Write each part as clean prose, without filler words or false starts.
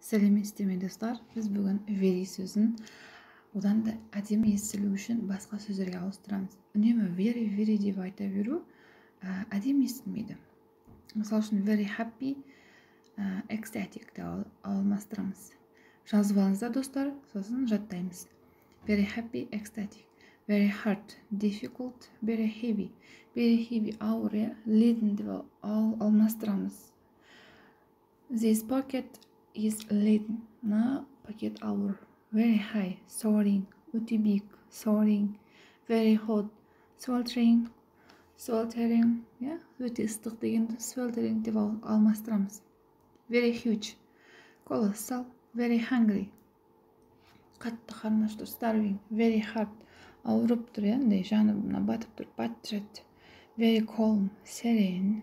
Сәлеметсіздер ме достар? Біз бүгін very сөзін одан да әдемі естілу үшін басқа сөздерге ауыстырамыз. Үнемі very деп айта беру әдемі естілмейді. Мысалы үшін very happy, ecstatic деп алмастырамыз. Жазып алыңыздар достар, сосын жаттаймыз. Very happy, ecstatic. Very hard, difficult, very heavy. Very heavy, ауыр, laden деп алмастырамыз. This pocket is laden. Мына пакет ауыр. Very high, soaring, өте биік, soaring. Very hot, sweltering, өте ыстық дегенді sweltering деп алмастырамыз. Very huge, colossal. Very hungry, қатты қарны ашты, starving. Very hard, ауырып тұр, жаны батып тұр, батырады. Very calm, serene,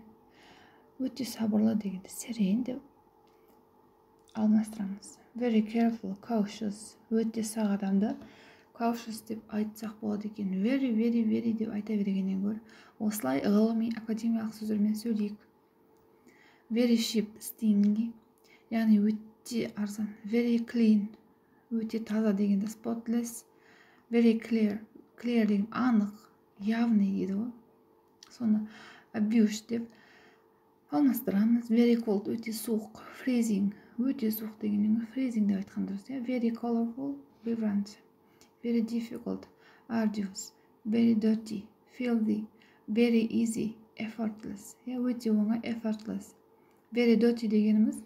өте сабырлы дегенді serene деп алмастырамыз. Very careful, cautious, өте сақ адамды cautious деп айтсақ болады екен. Very деп айта бергеннен гөрі осылай ғылыми академиялық сөздермен сөйлейік. Very cheap, stingy, яғни өте арзан. Very clean, өте таза дегенде spotless. Very clear деген анық, явный дейді ғой. Соны abuse деп алмастырамыз. Very cold, өте суық. Freezing, өте суық дегеннен freezing деп айтқан дұрыс. Very colorful, vibrant. Very difficult, arduous. Very dirty, filthy. Very easy, effortless. Өте оңай, effortless. Very dirty дегеніміз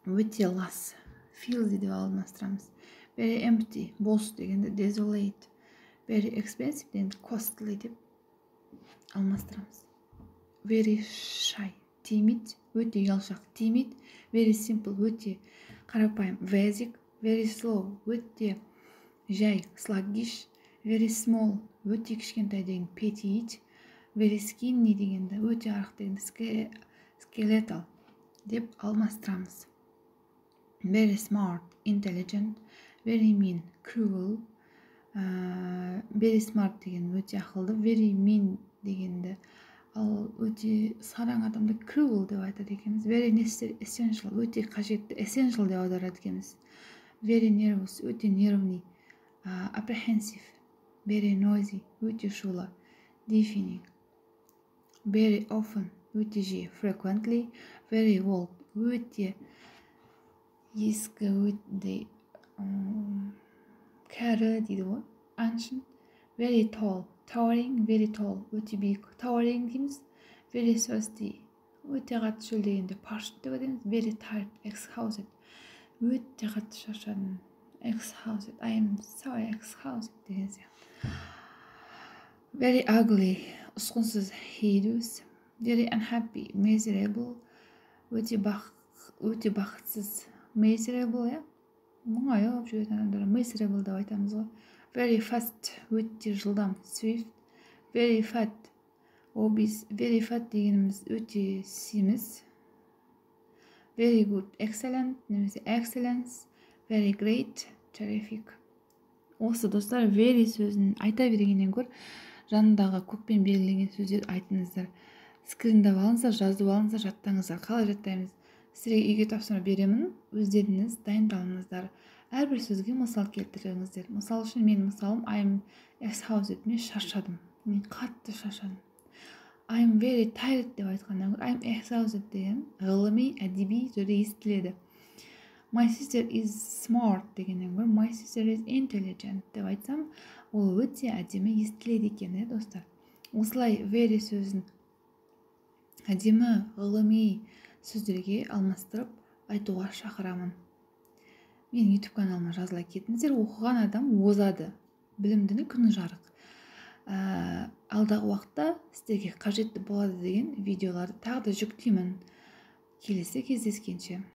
өте лас. Filthy деп алмастырамыз. Very empty, бос дегенде desolate. Very expensive дегенде costly деп алмастырамыз. Very shy, timid, өте ұялшақ, timid. Very simple, өте қарапайым, basic. Very slow, өте жай, sluggish. Very small, өте кішкентай деген petite. Very skinny дегенде өте арық дегенде skeletal деп алмастырамыз. Very smart, intelligent. Very mean, cruel. Very smart деген өте ақылды. Very mean дегенде ал өте сараң адамды cruel деп айтады екенбіз. Very necessary, essential, өте қажетті, essential деп аударады екенбіз. Very nervous, өте нервный. Apprehensive, very noisy, өте шулы. Deafening. Very often, өте жиі. Frequently. Very old, өте ескі, өте кәрі дейді ғой. Ancient. Very tall, towering, very tall, өте биік. Towering дейміз. Very thirsty, өте қатты шөл дегенде parched деп айтамыз. Very tired, exhausted, өте қатты шаршадым. Exhausted, I am so exhausted деген сияқты. Very ugly, ұсқынсыз, hideous. Very unhappy, miserable, өте бақытсыз. Miserable, мұңайып жүретін адамдар miserable деп айтамыз ғой. Very fast, өте жылдам. Swift. Very fat, obese. Very fat дегеніміз өте семіз. Very good, excellent, немесе excellence. Very great, terrific. Осы достар very сөзін айта бергеннен гөр жанындағы көкпен белгіленген сөздер айтыңыздар. Скриндап алыңыздар, жазып алыңыздар, жаттаңыздар. Қалай жаттаймыз? Сіздерге үйге тапсырма беремін, өздеріңіз дайындалыңыздар. Әрбір сөзге мысал келтіріңіздер. Мысал үшін мен мысалым I am exhausted, мен шаршадым. Мен қатты шаршадым. I am very tired деп айтқаннан I am exhausted деген ғылыми әдеби түрде естіледі. My sister is smart дегеннен гөрі my sister is intelligent деп айтсам, ол өте әдемі естіледі екен, достар. Осылай very сөзін әдемі ғылыми сөздерге алмастырып айтуға шақырамын. Менің YouTube каналыма жазыла кетіңіздер. Оқыған адам озады. Білімдінің күні жарық. Алдағы уақытта сіздерге қажетті болады деген видеоларды тағы да жүктеймін. Келесі кездескенше.